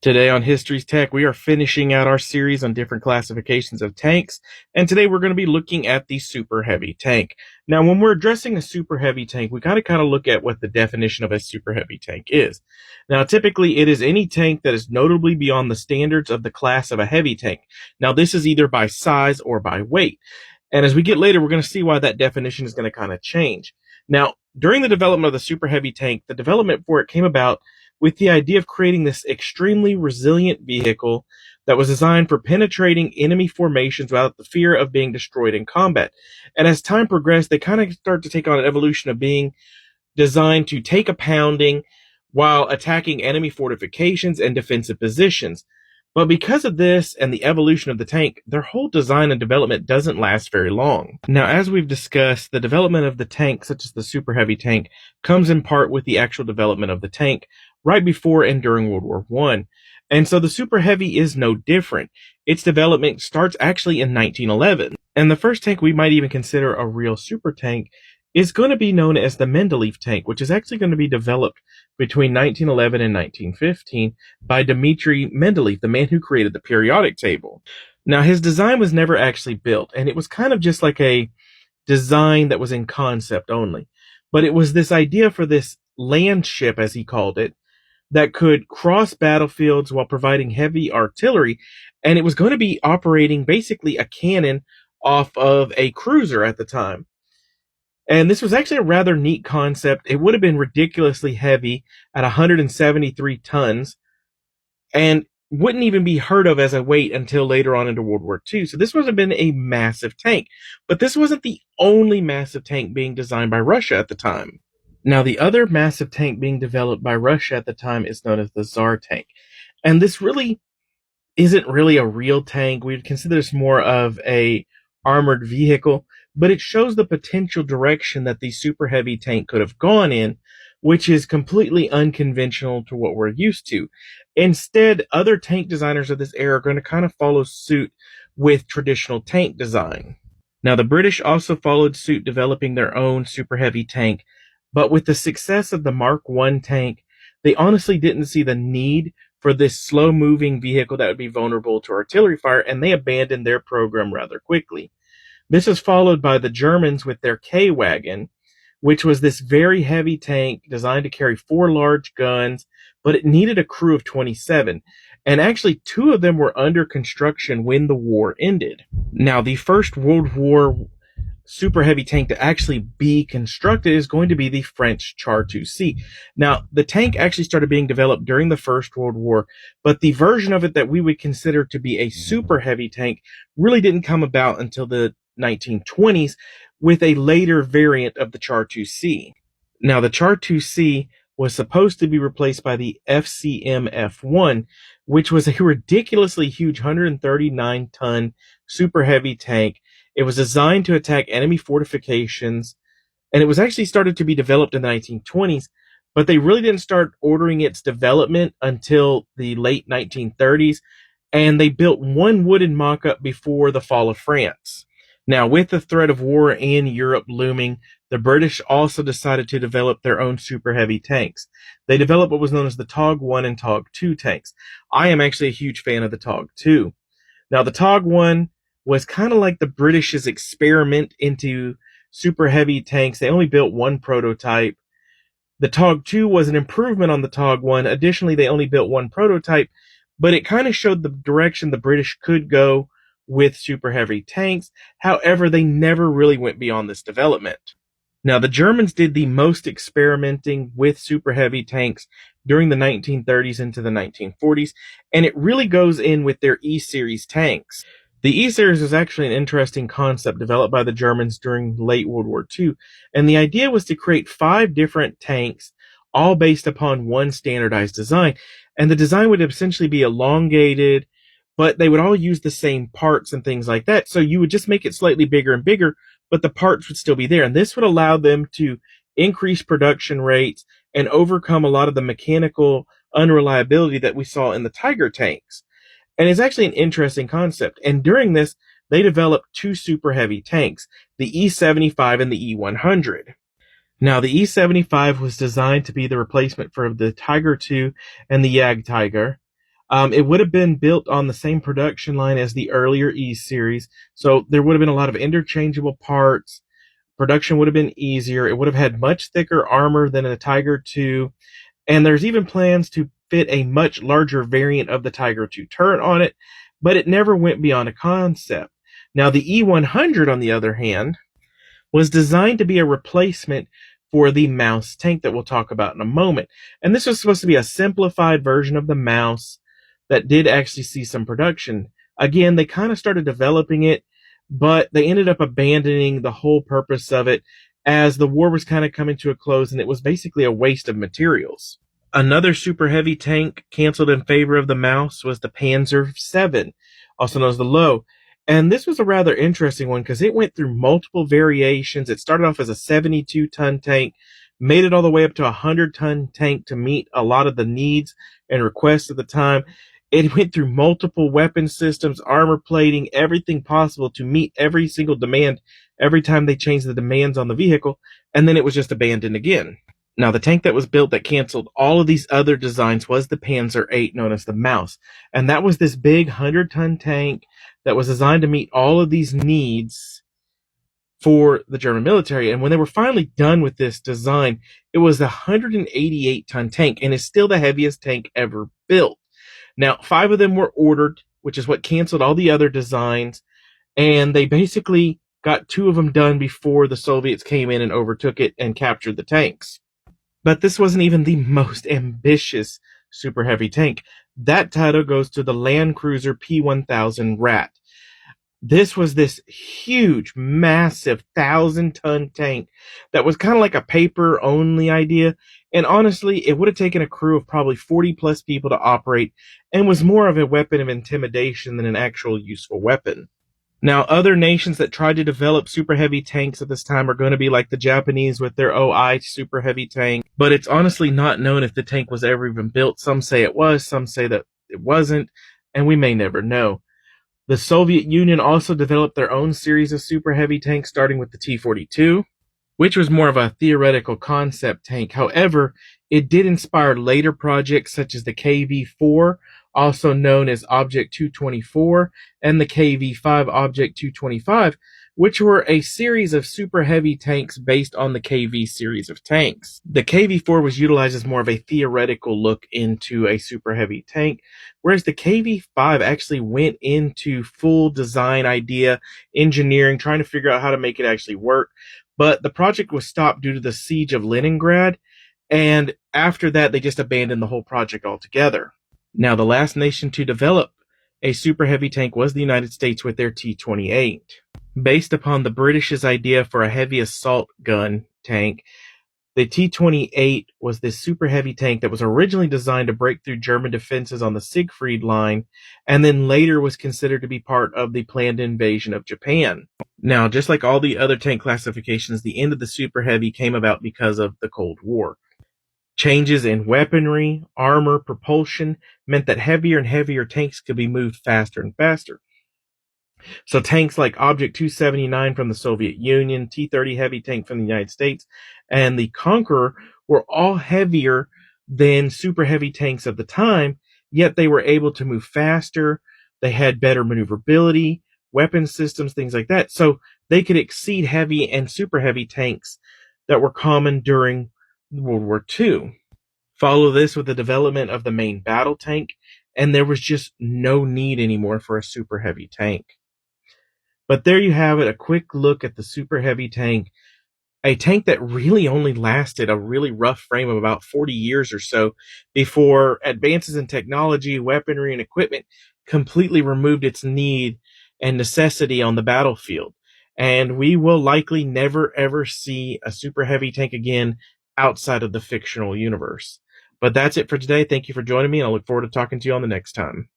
Today on History's Tech, we are finishing out our series on different classifications of tanks, and today we're going to be looking at the super heavy tank. Now, when we're addressing a super heavy tank, we got to kind of look at what the definition of a super heavy tank is. Now, typically, it is any tank that is notably beyond the standards of the class of a heavy tank. Now, this is either by size or by weight. And as we get later, we're going to see why that definition is going to kind of change. Now, during the development of the super heavy tank, the development for it came about with the idea of creating this extremely resilient vehicle that was designed for penetrating enemy formations without the fear of being destroyed in combat. And as time progressed, they kind of start to take on an evolution of being designed to take a pounding while attacking enemy fortifications and defensive positions. But because of this and the evolution of the tank, their whole design and development doesn't last very long. Now, as we've discussed, the development of the tank, such as the super heavy tank, comes in part with the actual development of the tank right before and during World War I. And so the super heavy is no different. Its development starts actually in 1911. And the first tank we might even consider a real super tank is going to be known as the Mendeleev tank, which is actually going to be developed between 1911 and 1915 by Dmitry Mendeleev, the man who created the periodic table. Now, his design was never actually built, and it was kind of just like a design that was in concept only. But it was this idea for this land ship, as he called it, that could cross battlefields while providing heavy artillery, and it was going to be operating basically a cannon off of a cruiser at the time. And this was actually a rather neat concept. It would have been ridiculously heavy at 173 tons and wouldn't even be heard of as a weight until later on into World War II. So this would have been a massive tank. But this wasn't the only massive tank being designed by Russia at the time. Now, the other massive tank being developed by Russia at the time is known as the Tsar tank. And this really isn't really a real tank. We'd consider this more of a armored vehicle, but it shows the potential direction that the super heavy tank could have gone in, which is completely unconventional to what we're used to. Instead, other tank designers of this era are going to kind of follow suit with traditional tank design. Now, the British also followed suit, developing their own super heavy tank, but with the success of the Mark I tank, they honestly didn't see the need for this slow-moving vehicle that would be vulnerable to artillery fire, and they abandoned their program rather quickly. This is followed by the Germans with their K-Wagon, which was this very heavy tank designed to carry 4 large guns, but it needed a crew of 27. And actually, 2 of them were under construction when the war ended. Now, the first World War super heavy tank to actually be constructed is going to be the French Char 2C. Now, the tank actually started being developed during the First World War, but the version of it that we would consider to be a super heavy tank really didn't come about until the 1920s with a later variant of the Char 2C. Now, the Char 2C was supposed to be replaced by the FCM F1, which was a ridiculously huge 139-ton super heavy tank. It was designed to attack enemy fortifications, and it was actually started to be developed in the 1920s, but they really didn't start ordering its development until the late 1930s, and they built one wooden mock-up before the fall of France. Now, with the threat of war in Europe looming, the British also decided to develop their own super heavy tanks. They developed what was known as the TOG 1 and TOG 2 tanks. I am actually a huge fan of the TOG 2. Now, the TOG 1 was kind of like the British's experiment into super heavy tanks. They only built one prototype. The TOG 2 was an improvement on the TOG 1. Additionally, they only built one prototype, but it kind of showed the direction the British could go with super heavy tanks. However, they never really went beyond this development. Now, the Germans did the most experimenting with super heavy tanks during the 1930s into the 1940s, and it really goes in with their E-Series tanks. The E-Series was actually an interesting concept developed by the Germans during late World War II, and the idea was to create 5 different tanks, all based upon one standardized design, and the design would essentially be elongated, but they would all use the same parts and things like that, so you would just make it slightly bigger and bigger, but the parts would still be there, and this would allow them to increase production rates and overcome a lot of the mechanical unreliability that we saw in the Tiger tanks. And it's actually an interesting concept. And during this, they developed 2 super heavy tanks, the E75 and the E100. Now, the E75 was designed to be the replacement for the Tiger II and the Jag Tiger. It would have been built on the same production line as the earlier E series, so there would have been a lot of interchangeable parts. Production would have been easier. It would have had much thicker armor than a Tiger II, and there's even plans to fit a much larger variant of the Tiger II turret on it, but it never went beyond a concept. Now, the E100, on the other hand, was designed to be a replacement for the Mouse tank that we'll talk about in a moment. And this was supposed to be a simplified version of the Mouse that did actually see some production. Again, they kind of started developing it, but they ended up abandoning the whole purpose of it as the war was kind of coming to a close and it was basically a waste of materials. Another super heavy tank canceled in favor of the Mouse was the Panzer VII, also known as the Low. And this was a rather interesting one because it went through multiple variations. It started off as a 72-ton tank, made it all the way up to a 100-ton tank to meet a lot of the needs and requests at the time. It went through multiple weapon systems, armor plating, everything possible to meet every single demand every time they changed the demands on the vehicle, and then it was just abandoned again. Now, the tank that was built that canceled all of these other designs was the Panzer VIII, known as the Mouse. And that was this big 100-ton tank that was designed to meet all of these needs for the German military. And when they were finally done with this design, it was a 188-ton tank and is still the heaviest tank ever built. Now, 5 of them were ordered, which is what canceled all the other designs, and they basically got 2 of them done before the Soviets came in and overtook it and captured the tanks. But this wasn't even the most ambitious super heavy tank. That title goes to the Land Cruiser P1000 Rat. This was this huge, massive 1,000-ton tank that was kind of like a paper-only idea. And honestly, it would have taken a crew of probably 40-plus people to operate and was more of a weapon of intimidation than an actual useful weapon. Now, other nations that tried to develop super heavy tanks at this time are going to be like the Japanese with their OI super heavy tank, but it's honestly not known if the tank was ever even built. Some say it was, some say that it wasn't, and we may never know. The Soviet Union also developed their own series of super heavy tanks, starting with the T-42, which was more of a theoretical concept tank. However, it did inspire later projects such as the KV-4, also known as Object 224, and the KV-5 Object 225, which were a series of super heavy tanks based on the KV series of tanks. The KV-4 was utilized as more of a theoretical look into a super heavy tank, whereas the KV-5 actually went into full design idea, engineering, trying to figure out how to make it actually work. But the project was stopped due to the siege of Leningrad, and after that, they just abandoned the whole project altogether. Now, the last nation to develop a super heavy tank was the United States with their T-28. Based upon the British's idea for a heavy assault gun tank, the T-28 was this super heavy tank that was originally designed to break through German defenses on the Siegfried Line, and then later was considered to be part of the planned invasion of Japan. Now, just like all the other tank classifications, the end of the super heavy came about because of the Cold War. Changes in weaponry, armor, propulsion meant that heavier and heavier tanks could be moved faster and faster. So tanks like Object 279 from the Soviet Union, T-30 heavy tank from the United States, and the Conqueror were all heavier than super heavy tanks of the time, yet they were able to move faster, they had better maneuverability, weapon systems, things like that. So they could exceed heavy and super heavy tanks that were common during World War II. Follow this with the development of the main battle tank, and there was just no need anymore for a super heavy tank. But there you have it, a quick look at the super heavy tank, a tank that really only lasted a really rough frame of about 40 years or so before advances in technology, weaponry, and equipment completely removed its need and necessity on the battlefield. And we will likely never ever see a super heavy tank again outside of the fictional universe. But that's it for today. Thank you for joining me, and I look forward to talking to you on the next time.